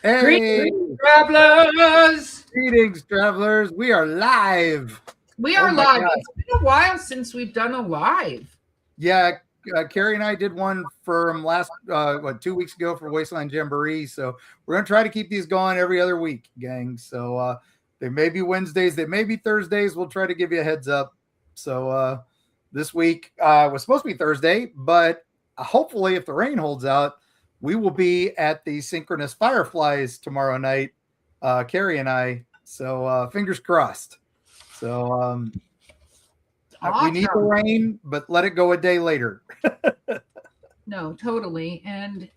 Hey, Greetings, travelers. greetings, travelers. We are live. We Oh are my live. God. It's been a while since we've done a live. Yeah, Kari and I did one from last 2 weeks ago for Wasteland Jamboree. So we're gonna try to keep these going every other week, gang. So they may be Wednesdays, they may be Thursdays. We'll try to give you a heads up. So this week was supposed to be Thursday, but hopefully, if the rain holds out, we will be at the Synchronous Fireflies tomorrow night, Kari and I. So fingers crossed. So we need the Awesome. rain, but let it go a day later. No, totally. And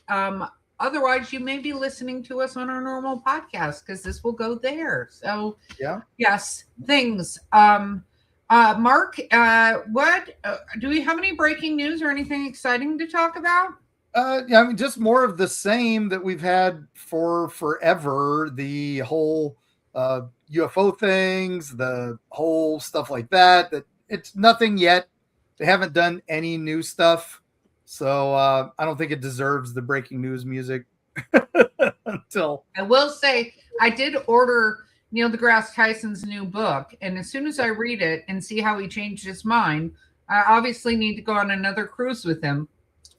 otherwise, you may be listening to us on our normal podcast because this will go there. So, Yeah. yes, things. Mark, what do we have any breaking news or anything exciting to talk about? Yeah, I mean, just more of the same that we've had for forever. The whole UFO things, the whole stuff like that. That it's nothing yet. They haven't done any new stuff, so I don't think it deserves the breaking news music until. I will say I did order Neil deGrasse Tyson's new book, and as soon as I read it and see how he changed his mind, I obviously need to go on another cruise with him.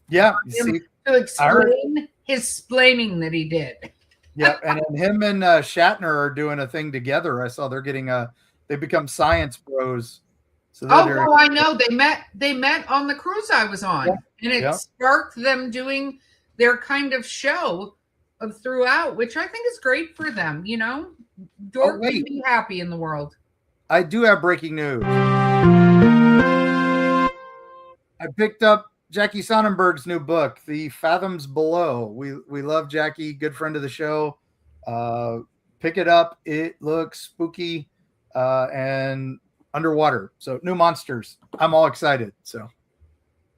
Yeah, you see, To explain his splaining that he did. yeah, and then him and Shatner are doing a thing together. I saw they're getting they become science bros. So Oh, I know. They met on the cruise I was on, Yeah, and it yeah. sparked them doing their kind of show of throughout, which I think is great for them. You know, Dork can wait. be happy in the world. I do have breaking news. I picked up Jackie Sonnenberg's new book, The Fathoms Below. We love Jackie, good friend of the show. Pick it up. It looks spooky and underwater. So new monsters. I'm all excited. So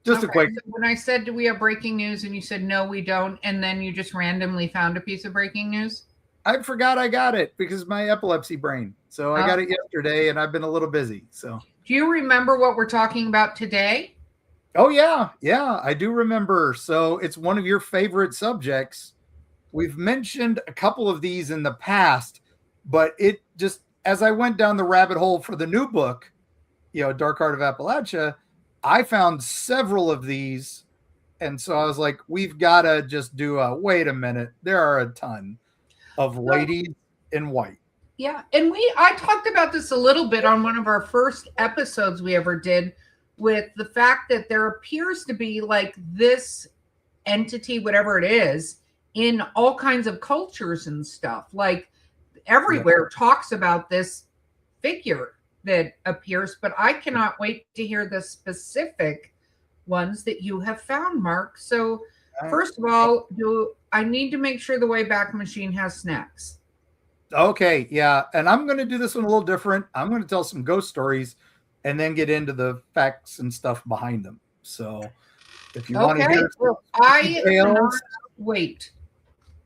just a quick. So when I said, do we have breaking news? And you said, no, we don't. And then you just randomly found a piece of breaking news. I forgot I got it because of my epilepsy brain. So I got it yesterday and I've been a little busy. So do you remember what we're talking about today? Oh, yeah. Yeah, I do remember. So it's one of your favorite subjects. We've mentioned a couple of these in the past, but it just, as I went down the rabbit hole for the new book, Dark Heart of Appalachia, I found several of these. And so I was like, we've got to just do wait a minute. There are a ton of ladies in white. Yeah. And I talked about this a little bit on one of our first episodes we ever did, with the fact that there appears to be like this entity, whatever it is, in all kinds of cultures and stuff. Like everywhere talks about this figure that appears, but I cannot wait to hear the specific ones that you have found, Mark. So first of all, I need to make sure the Wayback Machine has snacks. Okay, yeah. And I'm going to do this one a little different. I'm going to tell some ghost stories and then get into the facts and stuff behind them. So if you want to hear I cannot wait.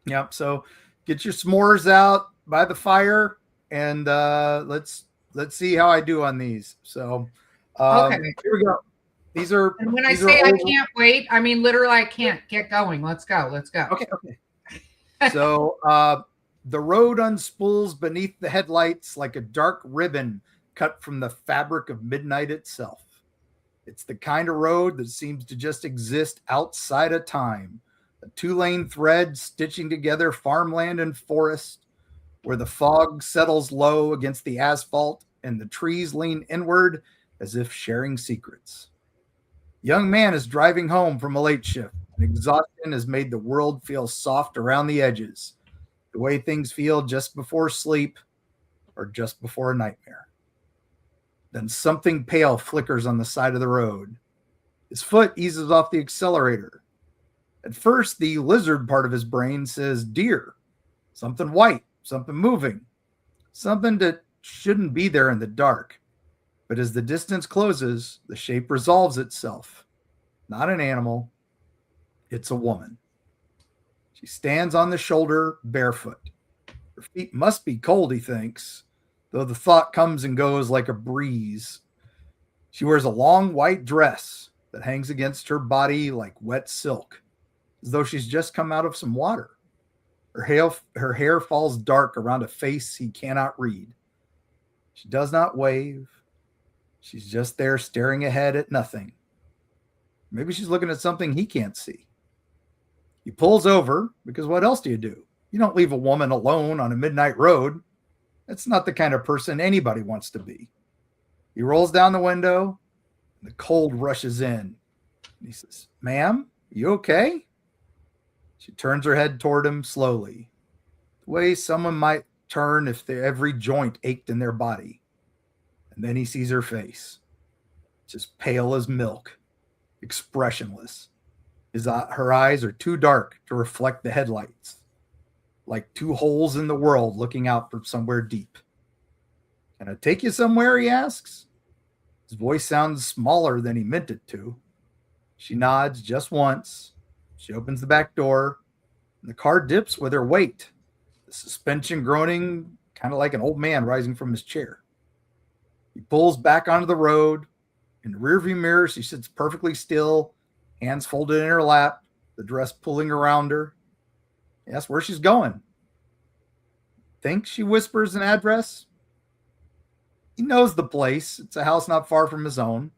Yep. So get your s'mores out by the fire and let's see how I do on these. So Okay. Here we go. These are, and when I say I can't wait, I mean literally I can't. Get going. Let's go. Okay. So the road unspools beneath the headlights like a dark ribbon cut from the fabric of midnight itself. It's the kind of road that seems to just exist outside of time, a two-lane thread stitching together farmland and forest, where the fog settles low against the asphalt and the trees lean inward as if sharing secrets. A young man is driving home from a late shift, and exhaustion has made the world feel soft around the edges, the way things feel just before sleep or just before a nightmare. Then something pale flickers on the side of the road. His foot eases off the accelerator. At first, the lizard part of his brain says deer, something white, something moving, something that shouldn't be there in the dark. But as the distance closes, the shape resolves itself. Not an animal, it's a woman. She stands on the shoulder, barefoot. Her feet must be cold, he thinks, though the thought comes and goes like a breeze. She wears a long white dress that hangs against her body like wet silk, as though she's just come out of some water. Her hair falls dark around a face he cannot read. She does not wave. She's just there staring ahead at nothing. Maybe she's looking at something he can't see. He pulls over because what else do? You don't leave a woman alone on a midnight road. That's not the kind of person anybody wants to be. He rolls down the window, and the cold rushes in. He says, "Ma'am, you okay?" She turns her head toward him slowly, the way someone might turn if every joint ached in their body. And then he sees her face, just pale as milk, expressionless. Her eyes are too dark to reflect the headlights, like two holes in the world looking out from somewhere deep. "Can I take you somewhere?" he asks. His voice sounds smaller than he meant it to. She nods just once. She opens the back door, and the car dips with her weight, the suspension groaning, kind of like an old man rising from his chair. He pulls back onto the road. In the rearview mirror, she sits perfectly still, hands folded in her lap, the dress pulling around her. He asks where she's going. Think she whispers an address? He knows the place. It's a house not far from his own.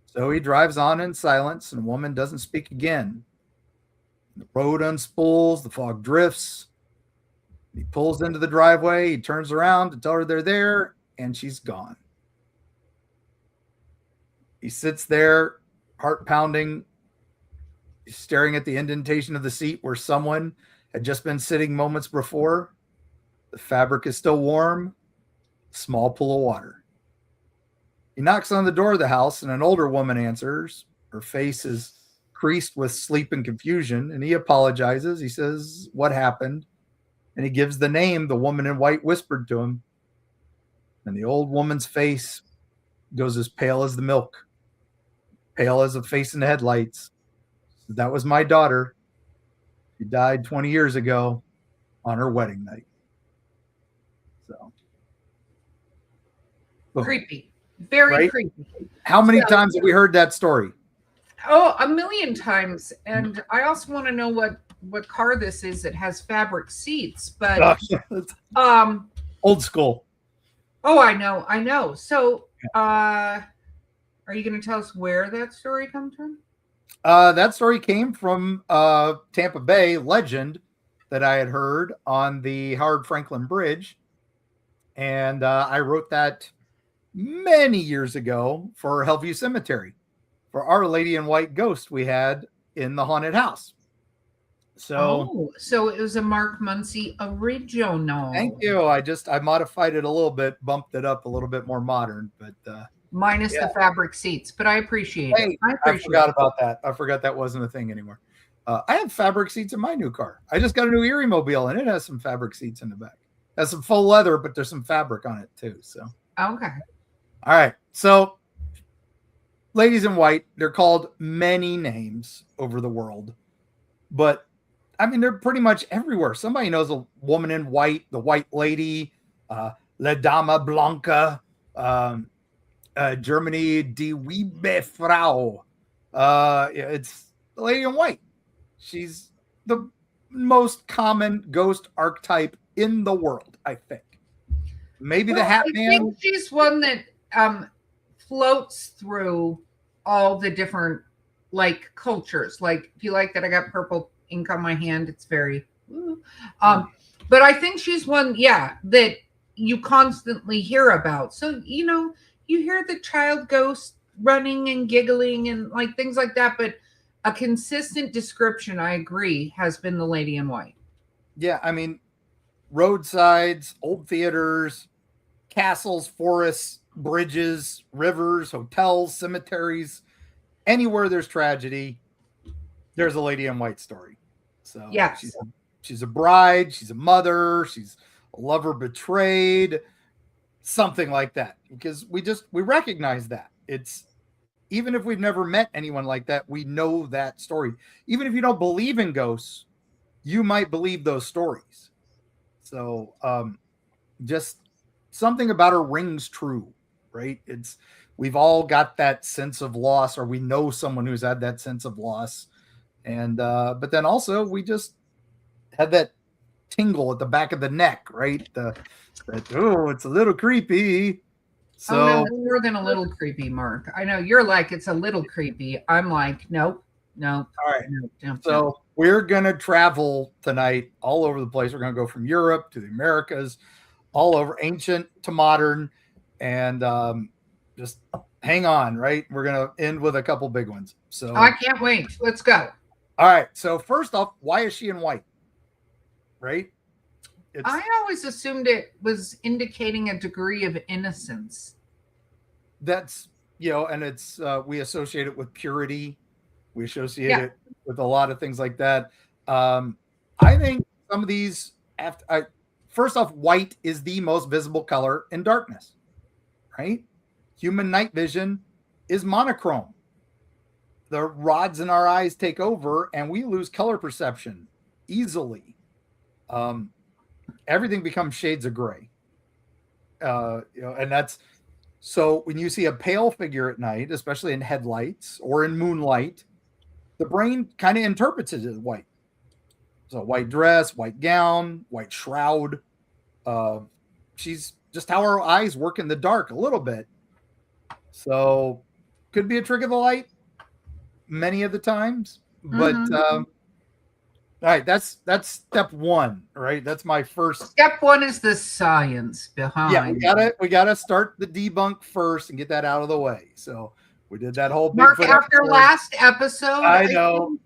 So he drives on in silence, and the woman doesn't speak again. The road unspools, the fog drifts. He pulls into the driveway. He turns around to tell her they're there, and she's gone. He sits there, heart pounding, staring at the indentation of the seat where someone had just been sitting moments before. The fabric is still warm, small pool of water. He knocks on the door of the house, and an older woman answers. Her face is creased with sleep and confusion, and he apologizes. He says, "What happened?" And he gives the name the woman in white whispered to him. And the old woman's face goes as pale as the milk, pale as a face in the headlights. "That was my daughter. She died 20 years ago on her wedding night." So Creepy. Very right? creepy. How many times have we heard that story? Oh, a million times. And I also want to know what car this is that has fabric seats. But Old school. Oh, I know. So are you going to tell us where that story comes from? That story came from Tampa Bay legend that I had heard on the Howard Franklin Bridge. And I wrote that many years ago for Hellview Cemetery, for Our Lady in White ghost we had in the haunted house. So it was a Mark Muncy original. Thank you. I modified it a little bit, bumped it up a little bit more modern, but minus the fabric seats, but I appreciate it. I forgot about that. I forgot that wasn't a thing anymore. I have fabric seats in my new car. I just got a new Eerie mobile, and it has some fabric seats in the back. It has some faux leather, but there's some fabric on it too. So okay. All right. So ladies in white, they're called many names over the world, but I mean, they're pretty much everywhere. Somebody knows a woman in white, the white lady, La Dama Blanca, Germany, Die Wiebe Frau. It's the lady in white. She's the most common ghost archetype in the world, I think. Maybe the Hat Man. I think she's one that floats through all the different cultures. Like, if you like that I got purple ink on my hand, it's very but I think she's one that you constantly hear about. So you hear the child ghost running and giggling and things like that, but a consistent description, I agree, has been the lady in white. Yeah, I mean, roadsides, old theaters, castles, forests, bridges, rivers, hotels, cemeteries, anywhere there's tragedy, there's a lady in white story. So yes. She's a bride, she's a mother, she's a lover betrayed, something like that. Because we recognize that. It's, even if we've never met anyone like that, we know that story. Even if you don't believe in ghosts, you might believe those stories. So just something about her rings true, right? We've all got that sense of loss, or we know someone who's had that sense of loss. And but then also we just had that tingle at the back of the neck, right? Oh, it's a little creepy. So no, more than a little creepy, Mark. I know you're like, it's a little creepy. I'm like, nope. All right. So we're going to travel tonight all over the place. We're going to go from Europe to the Americas, all over, ancient to modern, and just hang on, right? We're going to end with a couple big ones. So I can't wait. Let's go. All right. So first off, why is she in white? Right? I always assumed it was indicating a degree of innocence. That's, and it's, we associate it with purity. We associate it with a lot of things like that. I think some of these, first off, white is the most visible color in darkness, right? Human night vision is monochrome. The rods in our eyes take over and we lose color perception easily. Everything becomes shades of gray. And that's, so when you see a pale figure at night, especially in headlights or in moonlight, the brain kind of interprets it as white. So white dress, white gown, white shroud. She's just how our eyes work in the dark a little bit. So could be a trick of the light many of the times. But all right, that's step one, right? That's my first. Step one is the science behind. Yeah, we gotta start the debunk first and get that out of the way. So we did that whole Mark, Bigfoot after episode. last episode, I know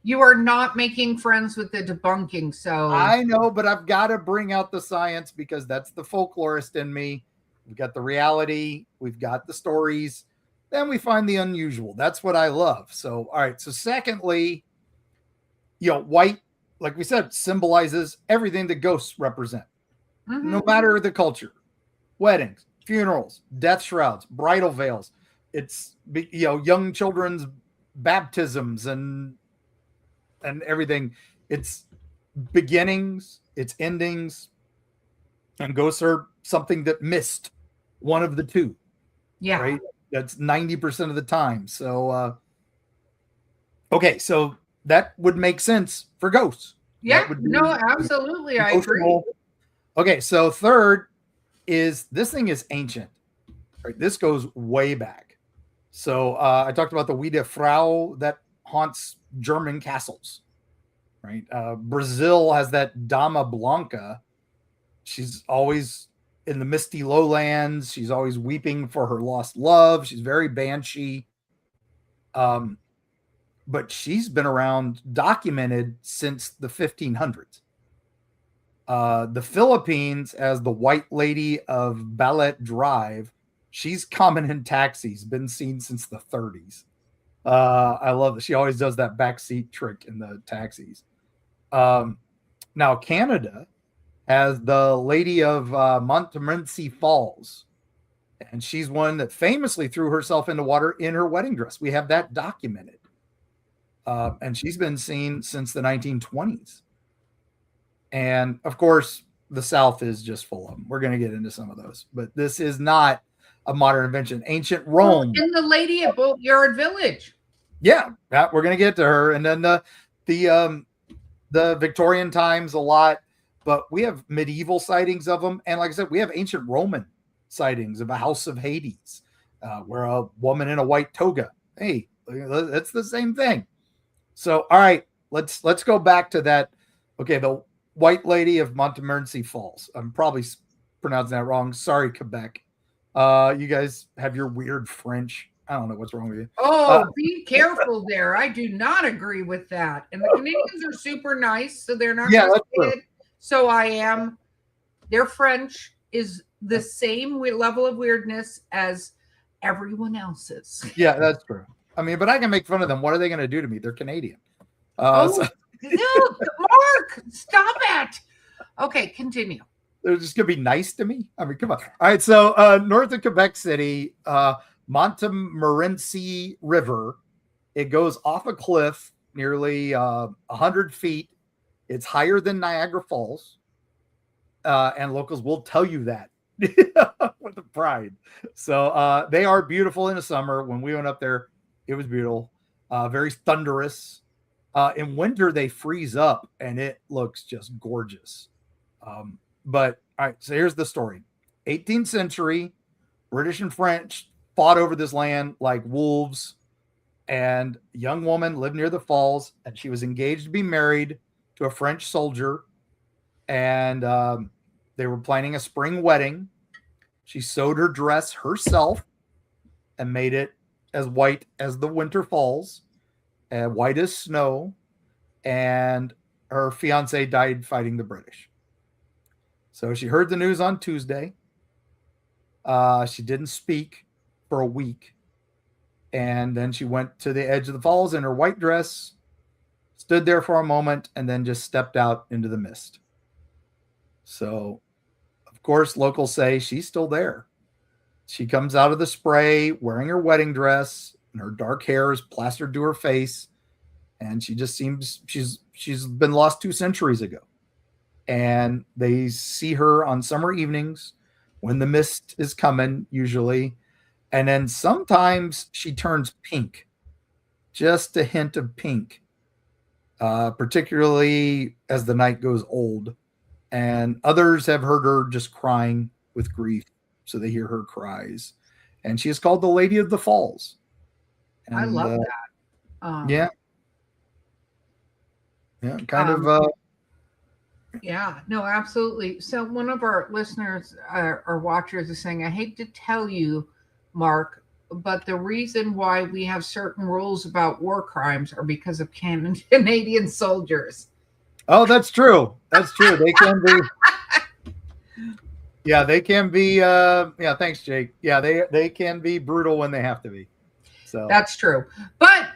you are not making friends with the debunking. So I know, but I've got to bring out the science because that's the folklorist in me. We've got the reality, we've got the stories, then we find the unusual. That's what I love. So, all right. So, secondly, white, like we said, symbolizes everything that ghosts represent, no matter the culture. Weddings, funerals, death shrouds, bridal veils. It's, young children's baptisms and everything. It's beginnings, it's endings, and ghosts are something that missed one of the two. Yeah. Right? That's 90% of the time. So, okay. So that would make sense for ghosts. Yeah. No, absolutely. I agree. Okay. So third is this thing is ancient. Right? This goes way back. So I talked about the Wiedemann Frau that haunts German castles. Right? Brazil has that Dama Blanca. She's always in the misty lowlands. She's always weeping for her lost love. She's very banshee. But she's been around, documented since the 1500s. The Philippines, as the White Lady of Ballet Drive, she's common in taxis, been seen since the 30s. I love that. She always does that backseat trick in the taxis. Now, Canada has the Lady of Montmorency Falls. And she's one that famously threw herself into water in her wedding dress. We have that documented. And she's been seen since the 1920s. And, of course, the South is just full of them. We're going to get into some of those. But this is not a modern invention. Ancient Rome. And the lady at Boatyard Village. Yeah, we're going to get to her. And then the Victorian times a lot. But we have medieval sightings of them. And like I said, we have ancient Roman sightings of a house of Hades, where a woman in a white toga. Hey, that's the same thing. So, all right, let's go back to that. Okay, the White Lady of Montmorency Falls. I'm probably pronouncing that wrong. Sorry, Quebec. You guys have your weird French. I don't know what's wrong with you. Oh, be careful there. I do not agree with that. And the Canadians are super nice, so they're not going to say it. So I am. Their French is the same level of weirdness as everyone else's. Yeah, that's true. I mean, but I can make fun of them. What are they going to do to me? They're Canadian. Mark, stop it. Okay, continue. They're just going to be nice to me. I mean, come on. All right, so north of Quebec City, Montmorency River, it goes off a cliff nearly 100 feet. It's higher than Niagara Falls, and locals will tell you that with pride. So they are beautiful in the summer. When we went up there, it was beautiful, very thunderous. In winter, they freeze up, and it looks just gorgeous. But all right, so here's the story. 18th century, British and French fought over this land like wolves, and a young woman lived near the falls, and she was engaged to be married to a French soldier, and they were planning a spring wedding. She sewed her dress herself and made it as white as the winter falls, and white as snow, and her fiance died fighting the British. So she heard the news on Tuesday. She didn't speak for a week. And then she went to the edge of the falls in her white dress, stood there for a moment, and then just stepped out into the mist. So, of course, locals say she's still there. She comes out of the spray wearing her wedding dress, and her dark hair is plastered to her face. And she just seems she's been lost 2 centuries ago. And they see her on summer evenings when the mist is coming, usually. And then sometimes she turns pink, just a hint of pink, particularly as the night goes old. And others have heard her just crying with grief, so they hear her cries. And she is called the Lady of the Falls. And, I love that. Yeah. Yeah, kind of. Yeah, no, absolutely. So one of our listeners or watchers is saying, I hate to tell you, Mark, but the reason why we have certain rules about war crimes are because of Canadian soldiers. Oh, that's true. That's true. They can be. Yeah, they can be. Yeah, thanks, Jake. Yeah, they can be brutal when they have to be. So that's true. But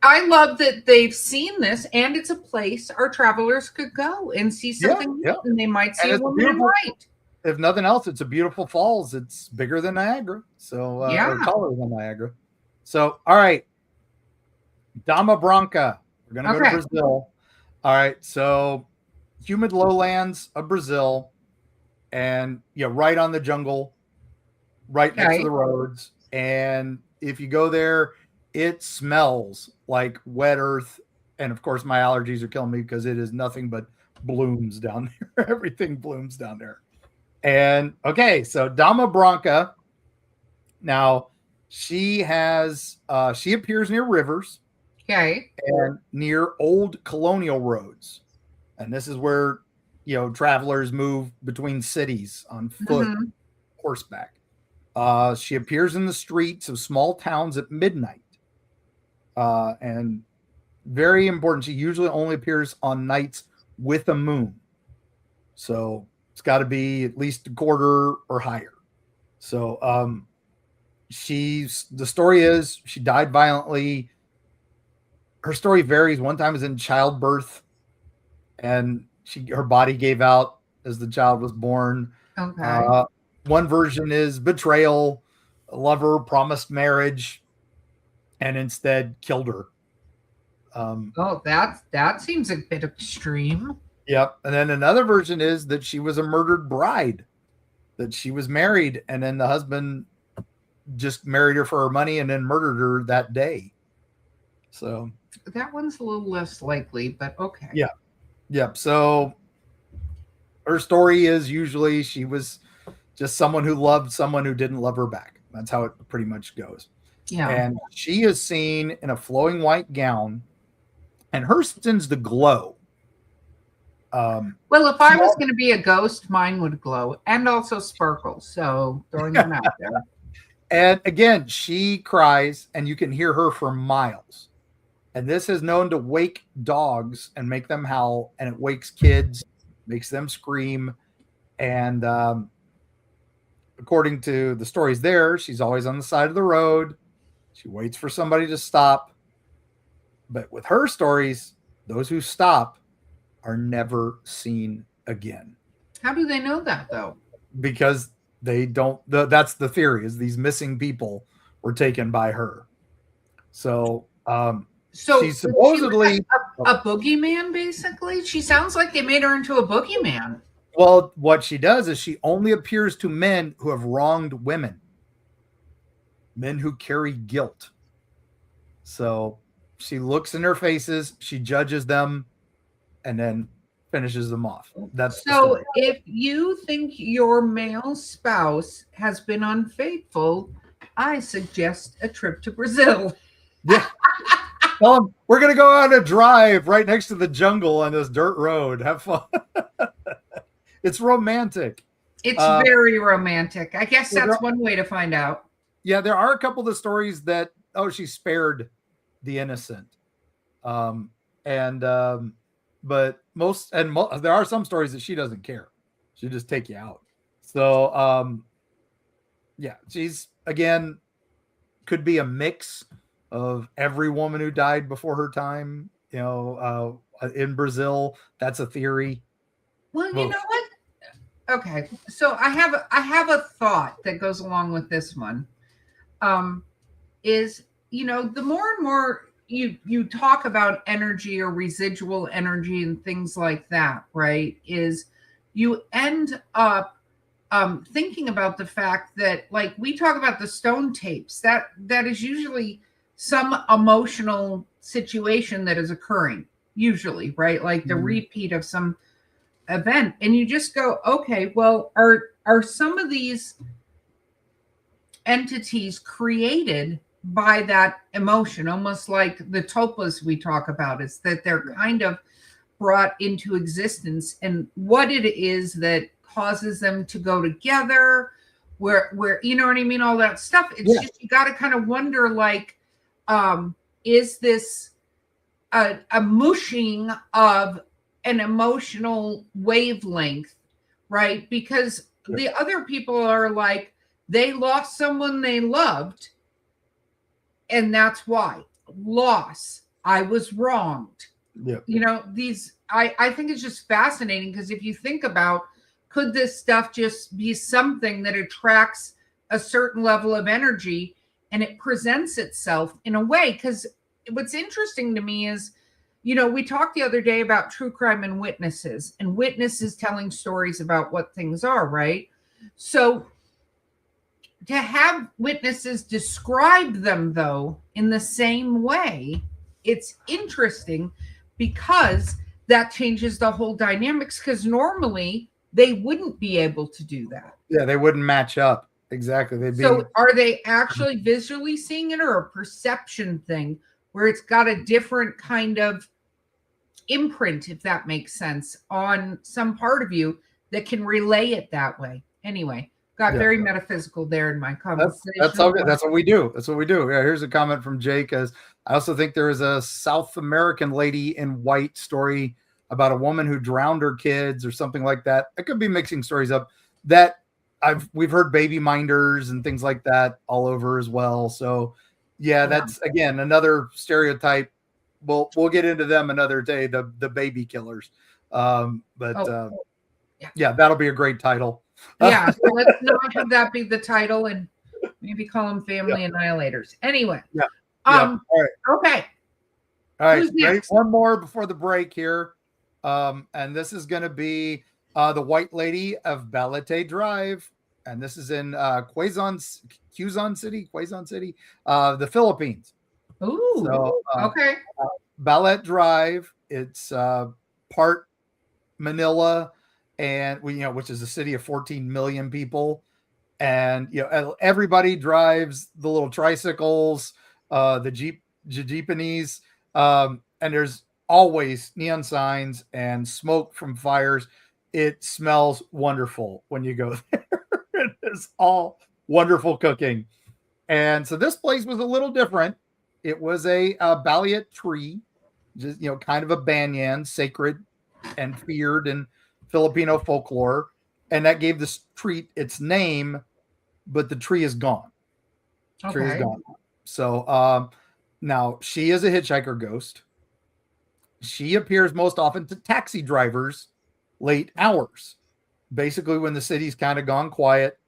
I love that they've seen this, and it's a place our travelers could go and see something, and they might see a woman in white. If nothing else, it's a beautiful falls. It's bigger than Niagara, so or taller than Niagara. So, all right, Dama Branca. We're gonna go to Brazil. All right, so humid lowlands of Brazil, and right on the jungle, right next to the roads. And if you go there, it smells like wet earth. And of course, my allergies are killing me because it is nothing but blooms down there. Everything blooms down there. And okay, so Dama Branca. Now she appears near rivers. Okay. And near old colonial roads. And this is where, travelers move between cities on foot, horseback. She appears in the streets of small towns at midnight. And very important, she usually only appears on nights with a moon. So it's got to be at least a quarter or higher. So the story is she died violently. Her story varies. One time was in childbirth, and her body gave out as the child was born. Okay. One version is betrayal. A lover promised marriage and instead killed her. That seems a bit extreme. Yep. And then another version is that she was a murdered bride, that she was married, and then the husband just married her for her money and then murdered her that day. So that one's a little less likely, but okay. Yeah. Yep. So her story is usually she was just someone who loved someone who didn't love her back. That's how it pretty much goes. Yeah. And she is seen in a flowing white gown, and hers tends to glow. Well, if I was going to be a ghost, mine would glow and also sparkle. So throwing them out there. And again, she cries, and you can hear her for miles. And this is known to wake dogs and make them howl, and it wakes kids, makes them scream. And according to the stories there, she's always on the side of the road. She waits for somebody to stop. But with her stories, those who stop are never seen again. How do they know that, though? Because they don't. That's the theory, is these missing people were taken by her. So she's supposedly a boogeyman, basically. She sounds like they made her into a boogeyman. Well, what she does is she only appears to men who have wronged women, men who carry guilt. So she looks in their faces, she judges them, and then finishes them off. That's the so story. if you think your male spouse has been unfaithful, I suggest a trip to Brazil. Yeah. We're going to go on a drive right next to the jungle on this dirt road. Have fun. It's romantic. It's very romantic. I guess Yeah, that's one way to find out. Yeah, there are a couple of the stories that, she spared the innocent. But there are some stories that she doesn't care. She'll just take you out. So, yeah, she's, again, could be a mix of every woman who died before her time, in Brazil. That's a theory. Well, you know what? Okay, so I have a thought that goes along with this one. Is, the more and more you talk about energy or residual energy and things like that, right? Is you end up thinking about the fact that, like, we talk about the stone tapes, that is usually some emotional situation that is occurring, usually, right? Like the repeat of some event, and you just go, okay, well, are some of these entities created by that emotion, almost like the topas we talk about? Is that they're kind of brought into existence, and what it is that causes them to go together, where you know what I mean, all that stuff. It's just, you got to kind of wonder, like, is this a mushing of an emotional wavelength, right? Because the other people are like, they lost someone they loved, and that's why. Loss. I was wronged. Yeah. These, I think it's just fascinating, because if you think about, could this stuff just be something that attracts a certain level of energy and it presents itself in a way? Because what's interesting to me is, we talked the other day about true crime and witnesses telling stories about what things are, right? So to have witnesses describe them, though, in the same way, it's interesting, because that changes the whole dynamics, because normally they wouldn't be able to do that. Yeah, they wouldn't match up. Exactly. So are they actually visually seeing it, or a perception thing where it's got a different kind of imprint, if that makes sense, on some part of you that can relay it that way? Anyway, got very metaphysical there in my conversation. That's all good. That's what we do. Yeah, here's a comment from Jake. As I also think there is a South American lady in white story about a woman who drowned her kids or something like that. I could be mixing stories up. That we've heard baby minders and things like that all over as well. So yeah, that's, again, another stereotype. We'll get into them another day, the baby killers. Yeah, that'll be a great title. Yeah, so let's not have that be the title, and maybe call them family annihilators. Anyway. Yeah. All right. Okay. All right. Ready? One more before the break here. And this is going to be the White Lady of Balete Drive. And this is in Quezon City, the Philippines. Ooh, so, okay. Balete Drive. It's part Manila, and which is a city of 14 million people. And everybody drives the little tricycles, the jeepneys, and there's always neon signs and smoke from fires. It smells wonderful when you go there. It is all wonderful cooking. And so this place was a little different. It was a baliot tree, just kind of a banyan, sacred and feared in Filipino folklore, and that gave this tree its name. But the tree is gone. Okay. Tree is gone. So now she is a hitchhiker ghost. She appears most often to taxi drivers late hours. Basically, when the city's kind of gone quiet,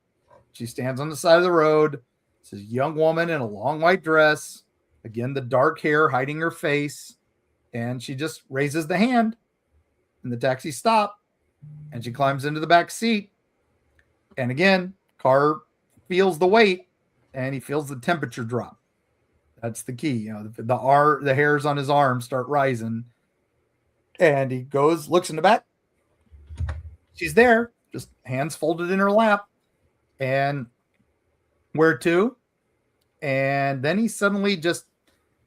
she stands on the side of the road. It's a young woman in a long white dress. Again, the dark hair hiding her face. And she just raises the hand, and the taxi stops, and she climbs into the back seat. And again, car feels the weight, and he feels the temperature drop. That's the key. The hairs on his arm start rising, and he looks in the back, she's there, just hands folded in her lap. And where to? And then he suddenly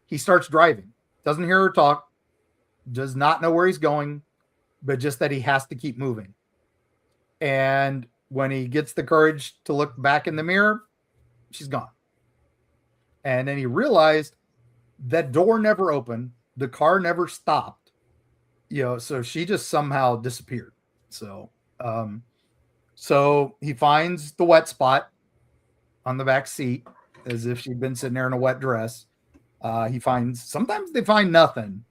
he starts driving. Doesn't hear her talk, does not know where he's going, but just that he has to keep moving. And when he gets the courage to look back in the mirror, she's gone. And then he realized that door never opened, the car never stopped, so she just somehow disappeared. So he finds the wet spot on the back seat, as if she'd been sitting there in a wet dress. Sometimes they find nothing,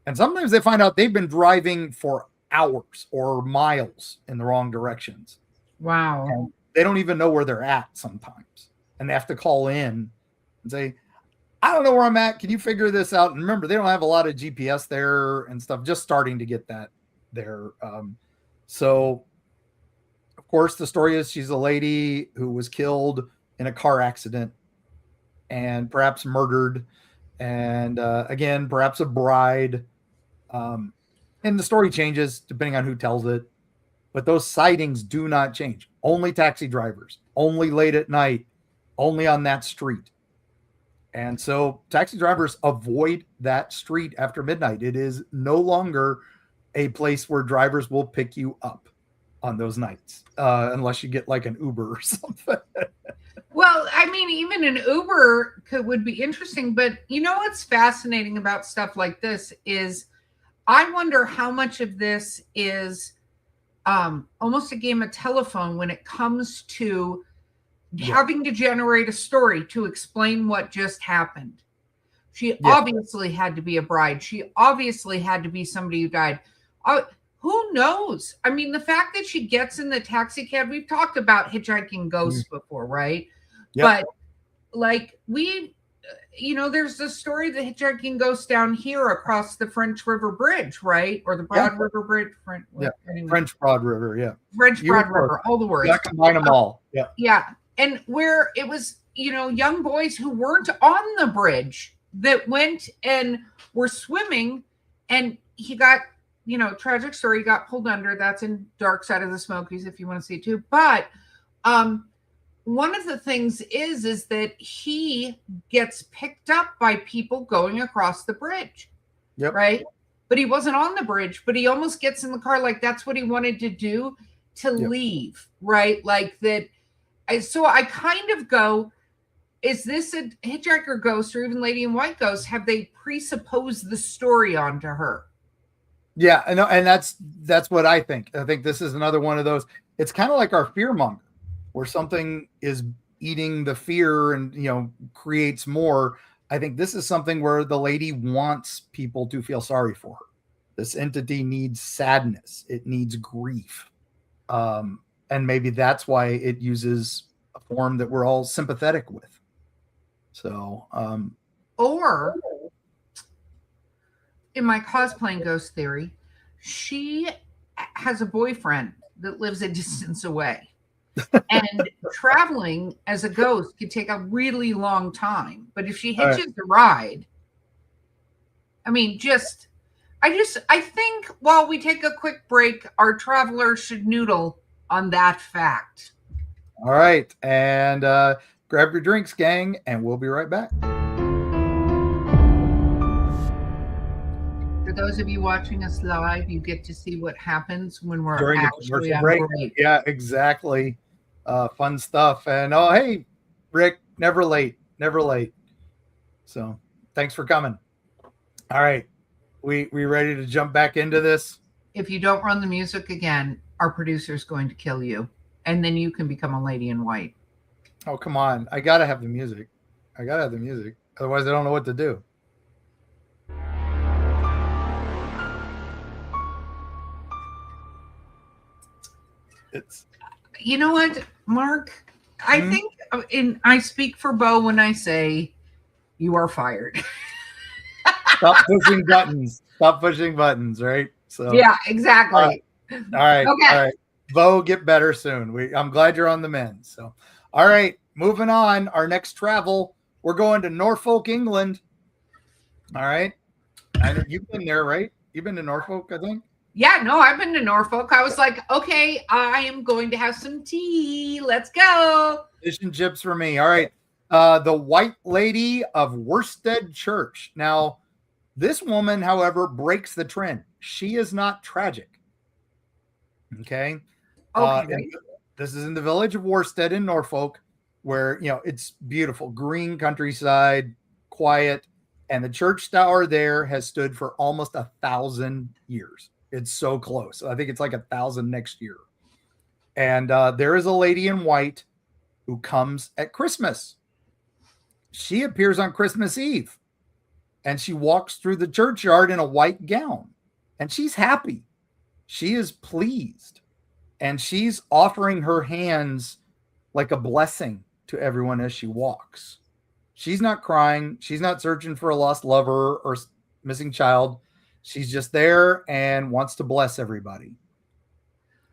and sometimes they find out they've been driving for hours or miles in the wrong directions. Wow. And they don't even know where they're at sometimes, and they have to call in and say, I don't know where I'm at. Can you figure this out? And remember, they don't have a lot of GPS there and stuff, just starting to get that there. So, of course, the story is she's a lady who was killed in a car accident and perhaps murdered. And again, perhaps a bride. And the story changes depending on who tells it. But those sightings do not change. Only taxi drivers, only late at night, only on that street. And so taxi drivers avoid that street after midnight. It is no longer a place where drivers will pick you up on those nights, unless you get like an Uber or something. Well, I mean, even an Uber would be interesting. But what's fascinating about stuff like this is I wonder how much of this is almost a game of telephone when it comes to having to generate a story to explain what just happened. She obviously had to be a bride. She obviously had to be somebody who died. Who knows? I mean, the fact that she gets in the taxi cab, we've talked about hitchhiking ghosts before, right? Yep. But like there's the story of the hitchhiking ghost down here across the French River Bridge, right? Or the Broad River Bridge. French Broad River, French Broad River, all the words. Yeah, combine them all. Yeah. Yeah. And where it was, young boys who weren't on the bridge that went and were swimming, and he got, tragic story, he got pulled under. That's in Dark Side of the Smokies if you want to see it too. But one of the things is that he gets picked up by people going across the bridge. Yep. Right. But he wasn't on the bridge, but he almost gets in the car like that's what he wanted to do to leave. Right. Like that. So I kind of go, is this a hitchhiker ghost or even Lady in White ghost? Have they presupposed the story onto her? Yeah, I know, and that's what I think. I think this is another one of those. It's kind of like our fearmonger, where something is eating the fear and creates more. I think this is something where the lady wants people to feel sorry for her. This entity needs sadness. It needs grief. And maybe that's why it uses a form that we're all sympathetic with. So, or in my cosplaying ghost theory, she has a boyfriend that lives a distance away. And traveling as a ghost could take a really long time. But if she hitches the ride, I mean, I think while we take a quick break, our travelers should noodle on that fact. All right. And grab your drinks, gang, and we'll be right back. For those of you watching us live, you get to see what happens when we're during actually on break. Yeah, exactly. Fun stuff. And hey, Rick, never late. So thanks for coming. All right. We ready to jump back into this? If you don't run the music again, our producer is going to kill you. And then you can become a lady in white. Oh, come on. I got to have the music. Otherwise, I don't know what to do. You know what, Mark? I think I speak for Beau when I say you are fired. Stop pushing buttons, right? So yeah, exactly. All right. Okay. All right. Beau, get better soon. I'm glad you're on the mend. So, all right, moving on. Our next travel, we're going to Norfolk, England. All right. I know you've been there, right? You've been to Norfolk, I think. Yeah, no, I've been to Norfolk. I was like, okay, I am going to have some tea. Let's go. Fish and chips for me. All right. The White Lady of Worstead Church. Now, this woman, however, breaks the trend. She is not tragic. Okay. Okay. This is in the village of Worstead in Norfolk, where, it's beautiful, green countryside, quiet. And the church tower there has stood for almost 1,000 years. It's so close. I think it's like 1,000 next year. And there is a lady in white who comes at Christmas. She appears on Christmas Eve, and she walks through the churchyard in a white gown, and she's happy. She is pleased, and she's offering her hands like a blessing to everyone as she walks. She's not crying. She's not searching for a lost lover or missing child. She's just there and wants to bless everybody.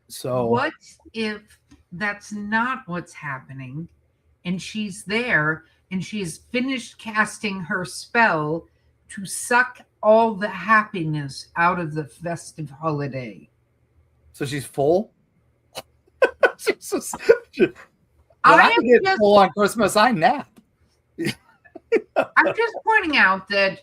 So what if that's not what's happening, and she's there and she's finished casting her spell to suck all the happiness out of the festive holiday? So she's full? I get full on Christmas, I nap. I'm just pointing out that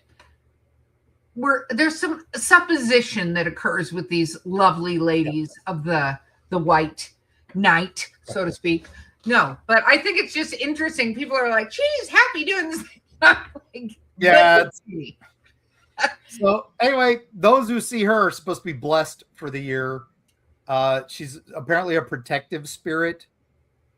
there's some supposition that occurs with these lovely ladies of the white night, so to speak. No, but I think it's just interesting. People are like, she's happy doing this. Like, yeah. So anyway, those who see her are supposed to be blessed for the year. She's apparently a protective spirit,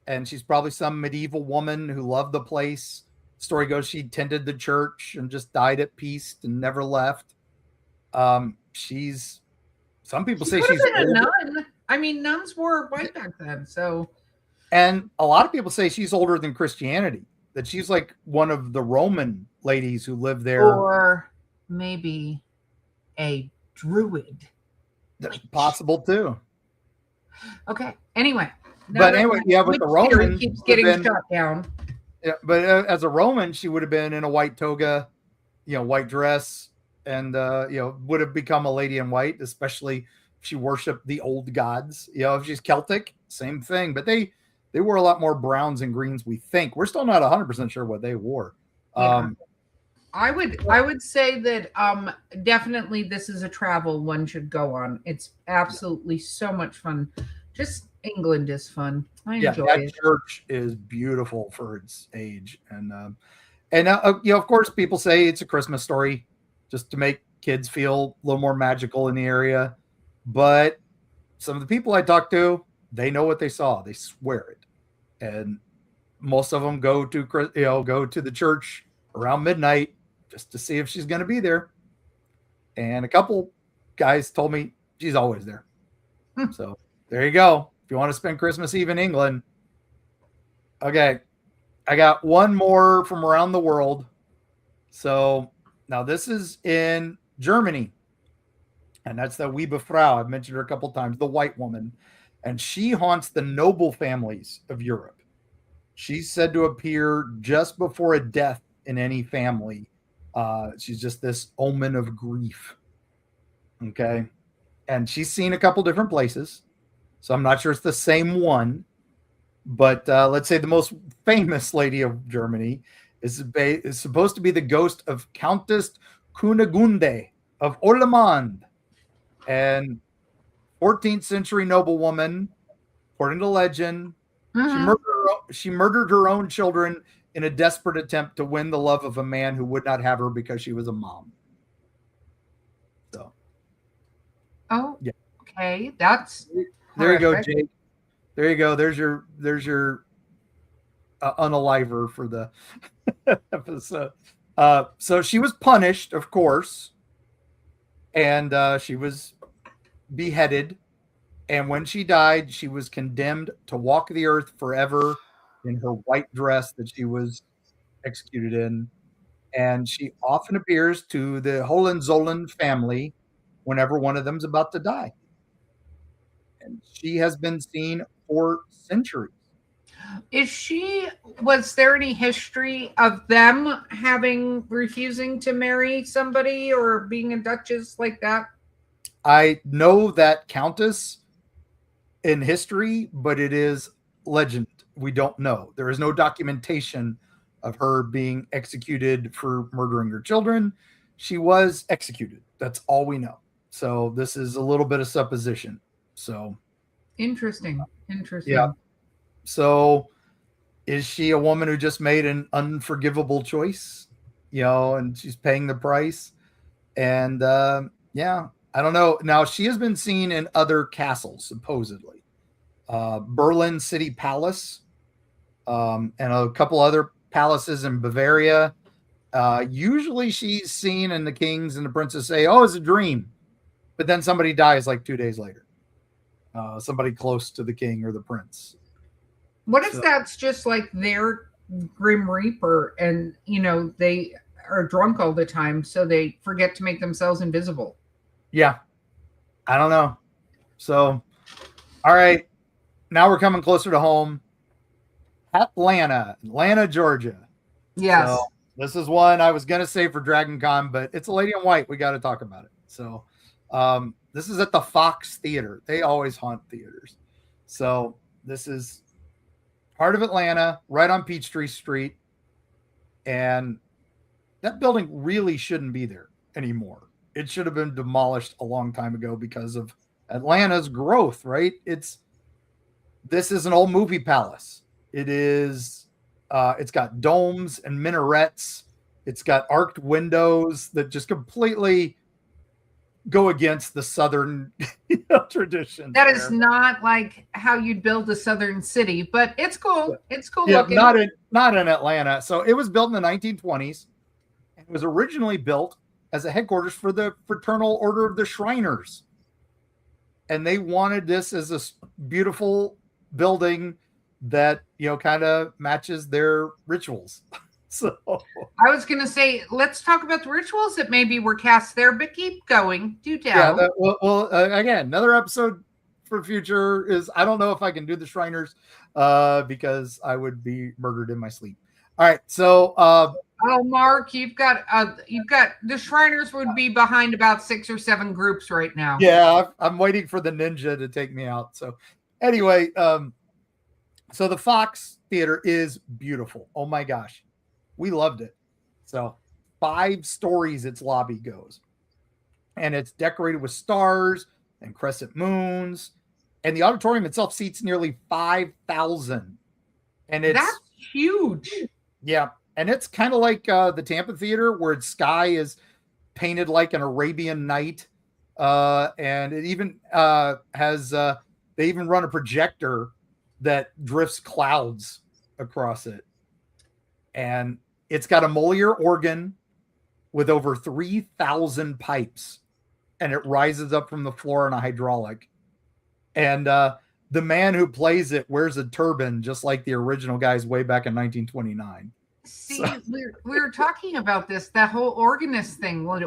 and she's probably some medieval woman who loved the place. Story goes she tended the church and just died at peace and never left. Some people say she's a nun. I mean, nuns wore white back then, so. And a lot of people say she's older than Christianity, that she's like one of the Roman ladies who lived there. Or maybe a druid. That's possible too. Okay. Anyway. But anyway, yeah, with the Roman keeps getting shut down. Yeah, but as a Roman, she would have been in a white toga, white dress, and would have become a lady in white, especially if she worshipped the old gods. If she's Celtic, same thing. But they wore a lot more browns and greens, we think. We're still not 100% sure what they wore. Yeah. I would say that definitely this is a travel one should go on. It's absolutely so much fun. Just England is fun. I enjoy that it. Church is beautiful for its age, and of course, people say it's a Christmas story, just to make kids feel a little more magical in the area. But some of the people I talked to, they know what they saw. They swear it, and most of them go to the church around midnight just to see if she's going to be there. And a couple guys told me she's always there. So there you go. If you want to spend Christmas Eve in England. Okay. I got one more from around the world. So now this is in Germany. And that's the Liebe Frau. I've mentioned her a couple times, the white woman. And she haunts the noble families of Europe. She's said to appear just before a death in any family. She's just this omen of grief. Okay. And she's seen a couple different places. So I'm not sure it's the same one. But let's say the most famous lady of Germany is supposed to be the ghost of Countess Kunigunde of Orlemond. And 14th century noblewoman, according to legend, she murdered her own children in a desperate attempt to win the love of a man who would not have her because she was a mom. So. Oh, yeah. Okay. That's there you go, Jake. There you go. There's your unaliver for the episode. So she was punished, of course, and she was beheaded. And when she died, she was condemned to walk the earth forever in her white dress that she was executed in. And she often appears to the Hohenzollern family whenever one of them's about to die. And she has been seen for centuries. Was there any history of them refusing to marry somebody or being a duchess like that? I know that countess in history, but it is legend. We don't know. There is no documentation of her being executed for murdering her children. She was executed. That's all we know. So this is a little bit of supposition. So Interesting. yeah. So is she a woman who just made an unforgivable choice? And she's paying the price. And yeah, I don't know. Now she has been seen in other castles, supposedly. Berlin City Palace, and a couple other palaces in Bavaria. Usually she's seen and the kings and the princes say, oh, it's a dream. But then somebody dies like 2 days later. Somebody close to the king or the prince. What if that's just like their Grim Reaper and, they are drunk all the time, so they forget to make themselves invisible? Yeah. I don't know. So, all right. Now we're coming closer to home. Atlanta, Georgia. Yes. So this is one I was going to say for Dragon Con, but it's a lady in white. We got to talk about it. So this is at the Fox Theater. They always haunt theaters. So this is part of Atlanta, right on Peachtree Street. And that building really shouldn't be there anymore. It should have been demolished a long time ago because of Atlanta's growth, right? This is an old movie palace. It is, it's got domes and minarets. It's got arched windows that just completely go against the Southern tradition. That is not like how you'd build a Southern city, but it's cool. It's cool looking. Not in Atlanta. So it was built in the 1920s. It was originally built as a headquarters for the Fraternal Order of the Shriners. And they wanted this as a beautiful building that, kind of matches their rituals. So I was going to say, let's talk about the rituals that maybe were cast there, but keep going. Do tell. Yeah. Again, another episode for future is, I don't know if I can do the Shriners because I would be murdered in my sleep. All right. So, Mark, you've got the Shriners would be behind about 6 or 7 groups right now. Yeah. I'm waiting for the ninja to take me out. So anyway, so the Fox Theater is beautiful. Oh my gosh. We loved it. So 5 stories its lobby goes. And it's decorated with stars and crescent moons. And the auditorium itself seats nearly 5,000. And that's huge. Yeah. And it's kind of like the Tampa Theater, where its sky is painted like an Arabian night. And it even has, they even run a projector that drifts clouds across it. And it's got a Moliere organ with over 3,000 pipes, and it rises up from the floor on a hydraulic. And the man who plays it wears a turban, just like the original guys way back in 1929. See, we were talking about this, that whole organist thing. Well,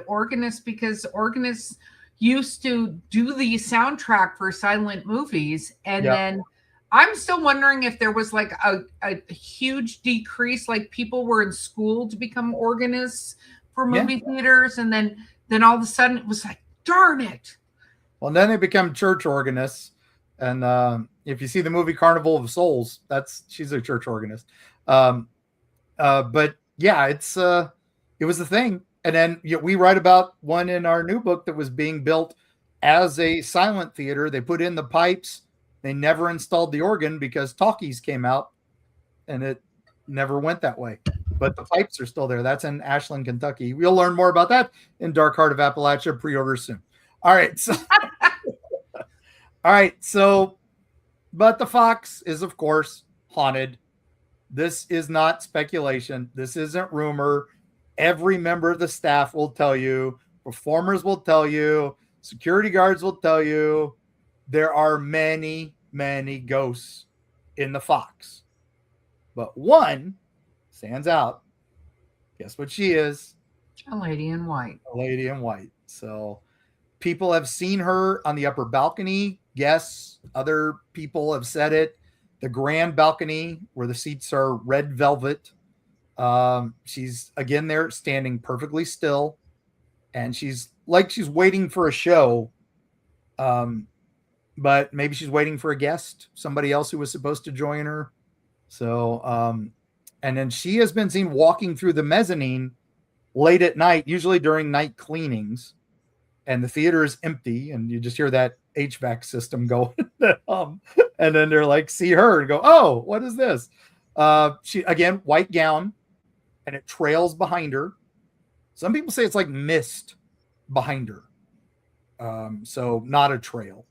because organists used to do the soundtrack for silent movies, and then I'm still wondering if there was like a huge decrease, like people were in school to become organists for movie theaters, and then all of a sudden it was like, darn it. Well, then they become church organists, and if you see the movie Carnival of Souls, she's a church organist. But yeah, it was the thing. And then we write about one in our new book that was being built as a silent theater. They put in the pipes. They never installed the organ because talkies came out, and it never went that way. But the pipes are still there. That's in Ashland, Kentucky. We'll learn more about that in Dark Heart of Appalachia. Pre-order soon. All right. So, but the Fox is, of course, haunted. This is not speculation. This isn't rumor. Every member of the staff will tell you. Performers will tell you. Security guards will tell you. There are many, many ghosts in the Fox. But one stands out. Guess what she is? A lady in white. A lady in white. So people have seen her on the upper balcony. Yes, other people have said it. The grand balcony where the seats are red velvet. She's again there standing perfectly still. And she's waiting for a show, But maybe she's waiting for a guest, somebody else who was supposed to join her. So, and then she has been seen walking through the mezzanine late at night, usually during night cleanings, and the theater is empty, and you just hear that HVAC system go, and then they're like, see her and go, oh, what is this? She, again, white gown, and it trails behind her. Some people say it's like mist behind her. So not a trail.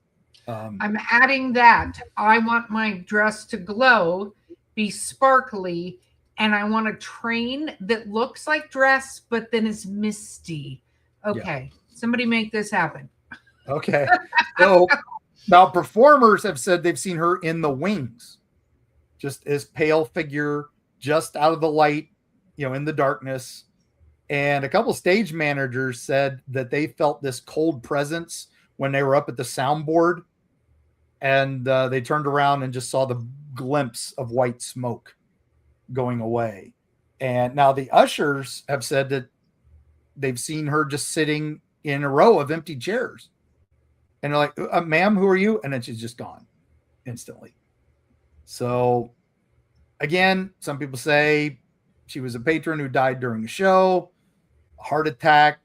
I'm adding that. I want my dress to glow, be sparkly, and I want a train that looks like dress, but then is misty. Okay. Yeah. Somebody make this happen. Okay. So now performers have said they've seen her in the wings, just as pale figure, just out of the light, in the darkness. And a couple stage managers said that they felt this cold presence when they were up at the soundboard, and they turned around and just saw the glimpse of white smoke going away. And now the ushers have said that they've seen her just sitting in a row of empty chairs. And they're like, ma'am, who are you? And then she's just gone instantly. So again, some people say she was a patron who died during a show, a heart attack,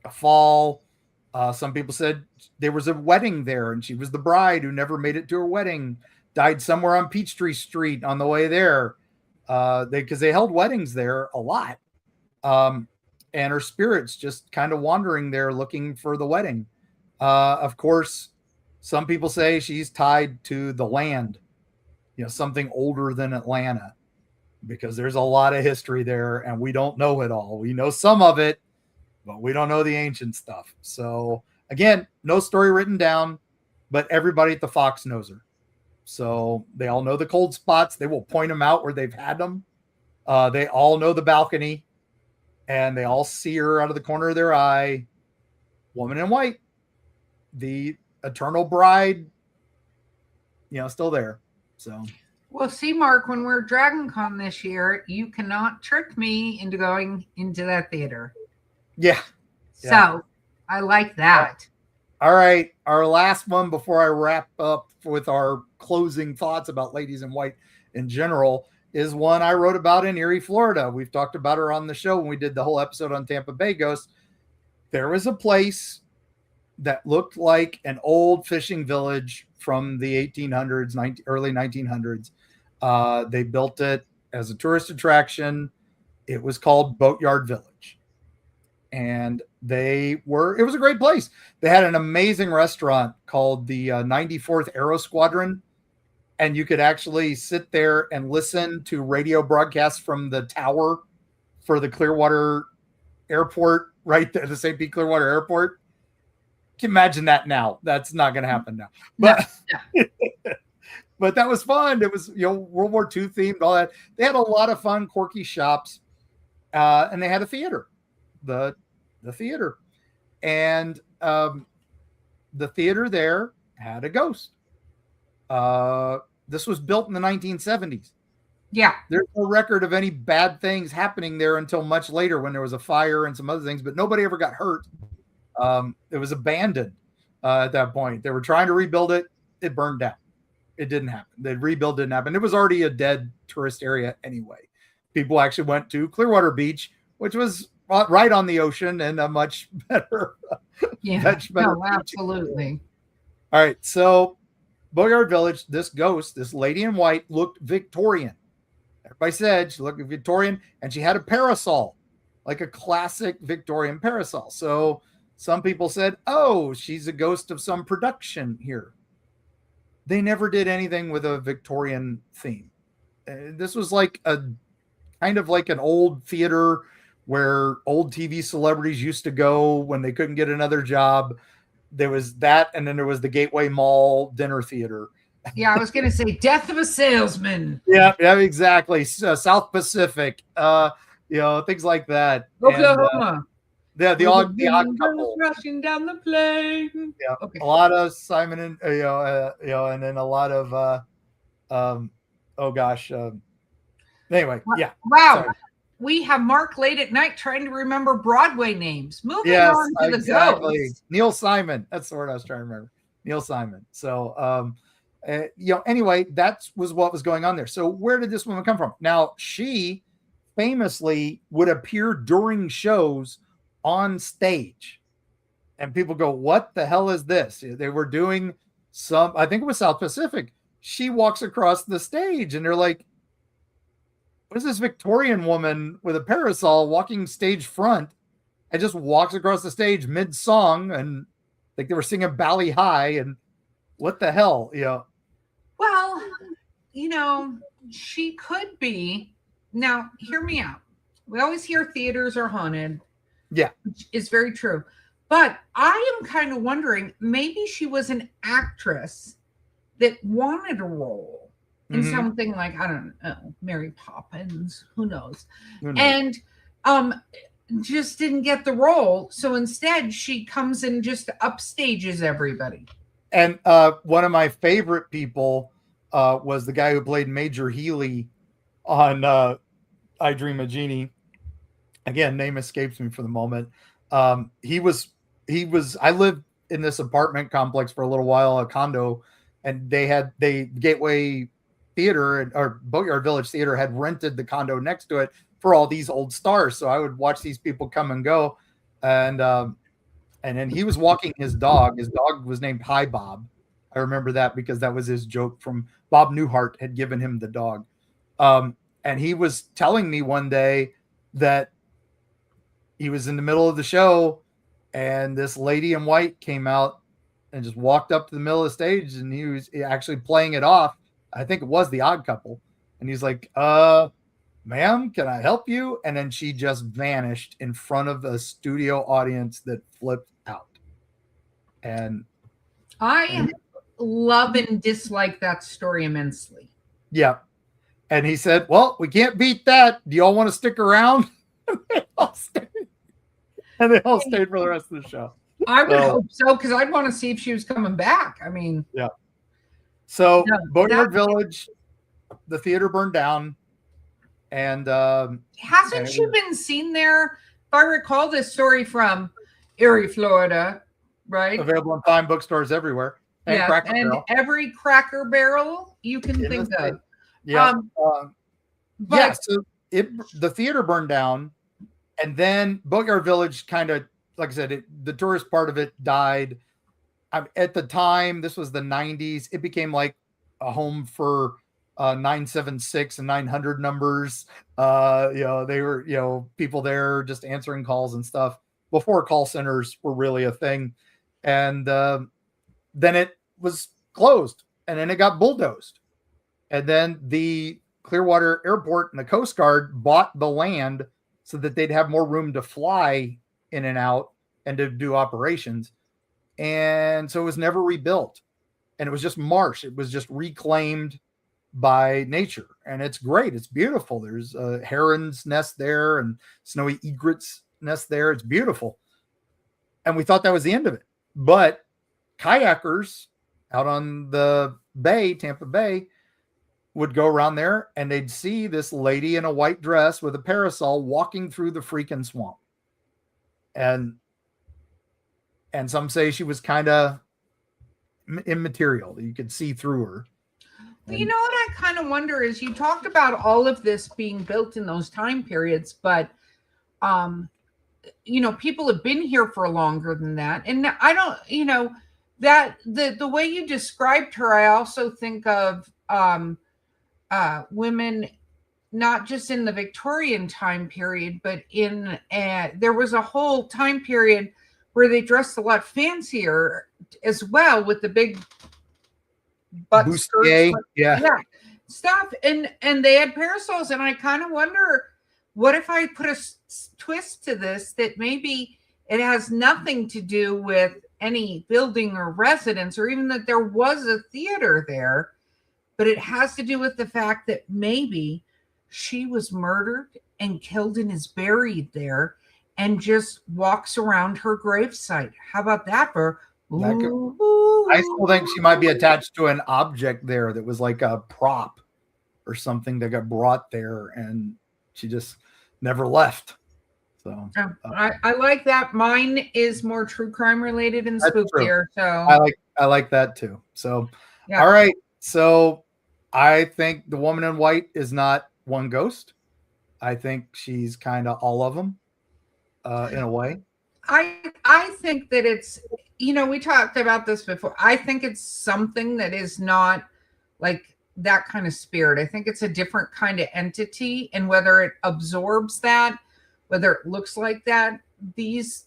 a fall. Some people said there was a wedding there and she was the bride who never made it to her wedding, died somewhere on Peachtree Street on the way there. Because they held weddings there a lot. And her spirit's just kind of wandering there looking for the wedding. Of course, some people say she's tied to the land, something older than Atlanta, because there's a lot of history there and we don't know it all. We know some of it, but we don't know the ancient stuff. So again, no story written down, but everybody at the Fox knows her. So they all know the cold spots. They will point them out where they've had them. They all know the balcony, and they all see her out of the corner of their eye. Woman in white, the eternal bride, still there. So, well, see, Mark, when we're Dragon Con this year, you cannot trick me into going into that theater. Yeah. So I like that. All right. Our last one before I wrap up with our closing thoughts about Ladies in White in general is one I wrote about in Eerie, Florida. We've talked about her on the show when we did the whole episode on Tampa Bay Ghosts. There was a place that looked like an old fishing village from the 1800s, early 1900s. They built it as a tourist attraction. It was called Boatyard Village. And it was a great place. They had an amazing restaurant called the 94th Aero Squadron. And you could actually sit there and listen to radio broadcasts from the tower for the Clearwater Airport, right there, the St. Pete Clearwater Airport. Can you imagine that now? That's not going to happen now. But, but that was fun. It was, World War II themed, all that. They had a lot of fun, quirky shops. And they had a theater. The theater, and the theater there had a ghost. This was built in the 1970s. Yeah, there's no record of any bad things happening there until much later when there was a fire and some other things, but nobody ever got hurt. It was abandoned at that point. They were trying to rebuild it. It burned down. It didn't happen. The rebuild didn't happen. It was already a dead tourist area anyway. People actually went to Clearwater Beach, which was right on the ocean and a much better. Absolutely. All right. So Boatyard Village, this ghost, this lady in white, looked Victorian. Everybody said she looked Victorian, and she had a parasol, like a classic Victorian parasol. So some people said, oh, she's a ghost of some production here. They never did anything with a Victorian theme. This was like a kind of like an old theater where old TV celebrities used to go when they couldn't get another job. There was that, and then there was the Gateway Mall dinner theater. Yeah, I was going to say Death of a Salesman. Yeah, exactly. South Pacific, things like that. Oklahoma. And, the odd couple rushing down the plain. Yeah, okay. A lot of Simon and and then a lot of anyway, yeah. Wow. Sorry. We have Mark late at night trying to remember Broadway names. Moving on to the ghost. Neil Simon. That's the word I was trying to remember. Neil Simon. So, anyway, that was what was going on there. So where did this woman come from? Now, she famously would appear during shows on stage. And people go, what the hell is this? They were doing I think it was South Pacific. She walks across the stage and they're like, what is this Victorian woman with a parasol walking stage front and just walks across the stage mid-song, and like they were singing Bally High, and what the hell, Well, she could be. Now, hear me out. We always hear theaters are haunted. Yeah. Which is very true. But I am kind of wondering, maybe she was an actress that wanted a role in something like, I don't know, Mary Poppins, who knows? And just didn't get the role. So instead, she comes and just upstages everybody. And one of my favorite people was the guy who played Major Healy on I Dream of Jeannie. Again, name escapes me for the moment. He was. I lived in this apartment complex for a little while, a condo, and the Gateway Theater or Boatyard Village Theater had rented the condo next to it for all these old stars. So I would watch these people come and go, and then he was walking his dog. His dog was named Hi Bob. I remember that because that was his joke from Bob Newhart had given him the dog. And he was telling me one day that he was in the middle of the show and this lady in white came out and just walked up to the middle of the stage, and he was actually playing it off. I think it was The Odd Couple. And he's like, ma'am, can I help you? And then she just vanished in front of a studio audience that flipped out. And I love and dislike that story immensely. Yeah. And he said, well, we can't beat that. Do y'all want to stick around? And they all stayed for the rest of the show. I would hope so, because I'd want to see if she was coming back. I mean, yeah. So Boatyard Village, the theater burned down. And hasn't she been seen there? If I recall this story from Eerie, Florida, right? Available in fine bookstores everywhere. And Cracker Barrel. Every Cracker Barrel you can think of. Yeah. So the theater burned down, and then Boatyard Village kind of, like I said, the tourist part of it died. At the time, this was the 90s. It became like a home for 976 and 900 numbers. They were, people there just answering calls and stuff before call centers were really a thing. And then it was closed, and then it got bulldozed. And then the Clearwater Airport and the Coast Guard bought the land so that they'd have more room to fly in and out and to do operations. And so it was never rebuilt. And it was just marsh. It was just reclaimed by nature. And it's great. It's beautiful. There's a heron's nest there and snowy egret's nest there. It's beautiful. And we thought that was the end of it. But kayakers out on the bay, Tampa Bay, would go around there and they'd see this lady in a white dress with a parasol walking through the freaking swamp. And some say she was kind of immaterial. You could see through her. You know what I kind of wonder is, you talked about all of this being built in those time periods, but people have been here for longer than that. And I don't, that the way you described her, I also think of women, not just in the Victorian time period, but there was a whole time period where they dressed a lot fancier as well, with the big butt skirts, stuff, and they had parasols. And I kind of wonder, what if I put a twist to this, that maybe it has nothing to do with any building or residence, or even that there was a theater there, but it has to do with the fact that maybe she was murdered and killed and is buried there, and just walks around her gravesite. How about that for? I still think she might be attached to an object there that was like a prop or something that got brought there, and she just never left. So I like that. Mine is more true crime related and spookier. So I like that too. So, Yeah. all right. So I think the woman in white is not one ghost. I think she's kind of all of them in a way. I think that it's, we talked about this before. I think it's something that is not like that kind of spirit. I think it's a different kind of entity, and whether it absorbs that, whether it looks like that, these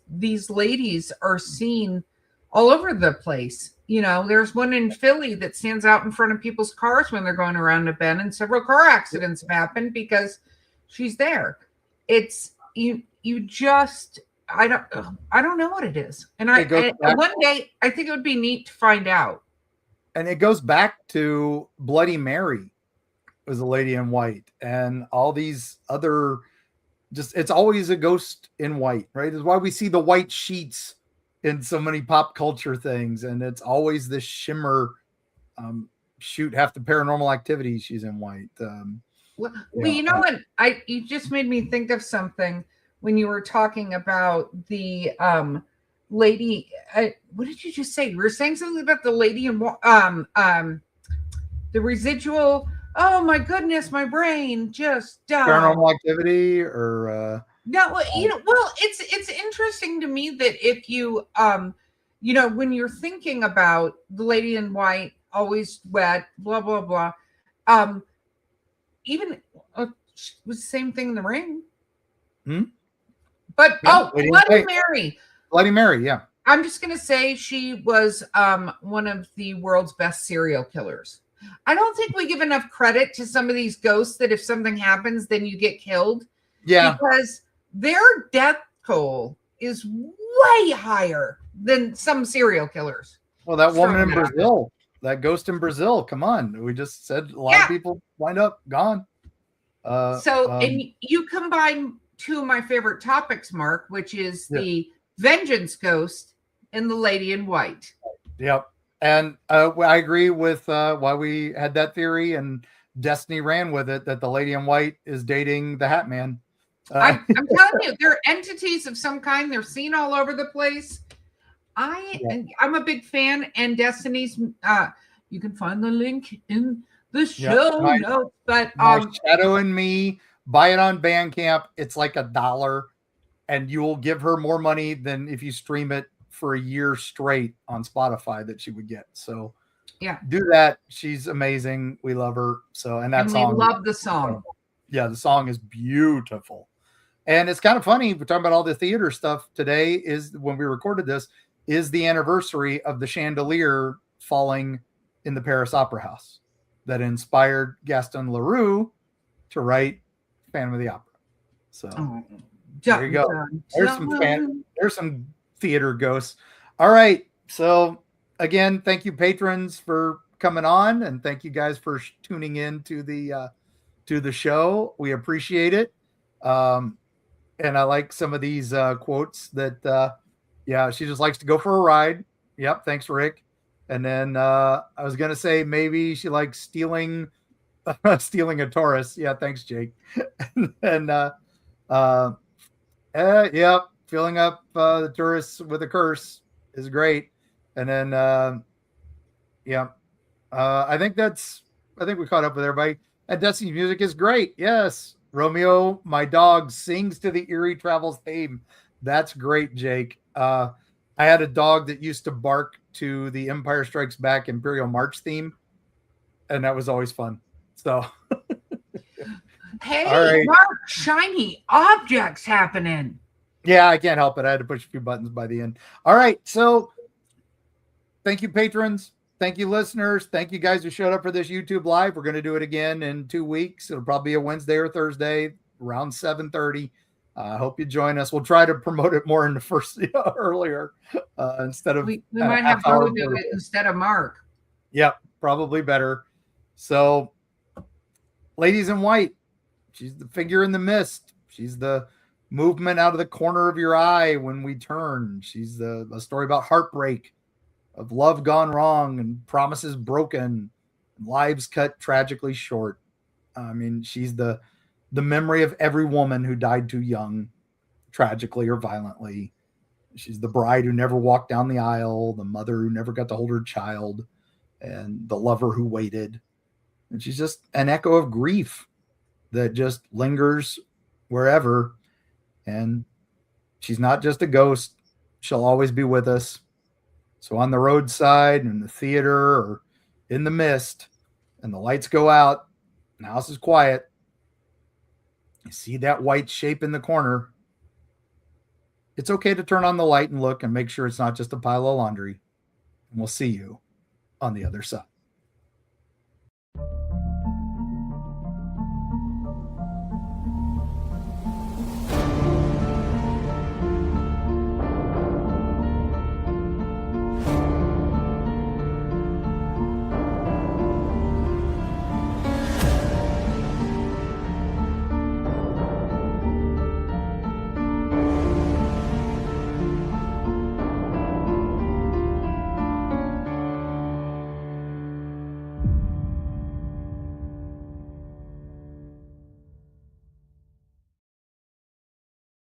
ladies are seen all over the place. There's one in Philly that stands out in front of people's cars when they're going around a bend, and several car accidents have happened because she's there. It's you just I don't know what it is. And one day I think it would be neat to find out. And it goes back to Bloody Mary was a lady in white, and all these other it's always a ghost in white, right? Is why we see the white sheets in so many pop culture things, and it's always this shimmer. Shoot, half the Paranormal Activity, she's in white. Well, you know what? You just made me think of something when you were talking about the lady. What did you just say? You were saying something about the lady in the residual. Oh my goodness, my brain just died. Paranormal Activity, or no, well, it's interesting to me that if you when you're thinking about the lady in white, always wet, blah blah blah, even was the same thing in The Ring. But Bloody Mary. Bloody Mary, yeah. I'm just gonna say she was one of the world's best serial killers. I don't think we give enough credit to some of these ghosts that if something happens, then you get killed. Yeah. Because their death toll is way higher than some serial killers. Well, that woman in Brazil, that ghost in Brazil, come on. We just said a lot of people wind up gone. And you combine two of my favorite topics, Mark, which is the vengeance ghost and the lady in white. Yep. And I agree with why we had that theory, and Destiny ran with it, that the lady in white is dating the Hat Man. I'm telling you, they're entities of some kind. They're seen all over the place. I'm a big fan, and Destiny's. You can find the link in the show notes. But Shadow and Me, buy it on Bandcamp. It's like $1, and you will give her more money than if you stream it for a year straight on Spotify that she would get. So do that. She's amazing. We love her. So, and we love the song. Yeah, the song is beautiful. And it's kind of funny. We're talking about all the theater stuff. Today is, when we recorded this, is the anniversary of the chandelier falling in the Paris Opera House that inspired Gaston Leroux to write Phantom of the Opera. So there you go. There's some theater ghosts. All right. So again, thank you, patrons, for coming on, and thank you guys for tuning in to the show. We appreciate it. And I like some of these quotes that she just likes to go for a ride. Yep, thanks, Rick. And then I was gonna say maybe she likes stealing a Taurus. Yeah, thanks, Jake. And filling up the tourists with a curse is great. And then I think we caught up with everybody. And Destiny's music is great. Yes. Romeo, my dog, sings to the Eerie Travels theme. That's great, Jake. I had a dog that used to bark to the Empire Strikes Back Imperial March theme, and that was always fun. So hey, right. Mark, shiny objects happening. Yeah, I can't help it. I had to push a few buttons by the end. All right. So thank you, patrons. Thank you, listeners. Thank you guys who showed up for this YouTube live. We're going to do it again in 2 weeks. It'll probably be a Wednesday or Thursday around 7:30. I hope you join us. We'll try to promote it more in the first earlier instead of. We might have Beau do it instead of Mark. Yep, probably better. So, ladies in white, she's the figure in the mist. She's the movement out of the corner of your eye when we turn. She's a story about heartbreak, of love gone wrong and promises broken, and lives cut tragically short. I mean, she's the memory of every woman who died too young, tragically or violently. She's the bride who never walked down the aisle, the mother who never got to hold her child, and the lover who waited. And she's just an echo of grief that just lingers wherever. And she's not just a ghost. She'll always be with us. So on the roadside, in the theater, or in the mist, and the lights go out, and the house is quiet, you see that white shape in the corner, it's okay to turn on the light and look and make sure it's not just a pile of laundry. And we'll see you on the other side.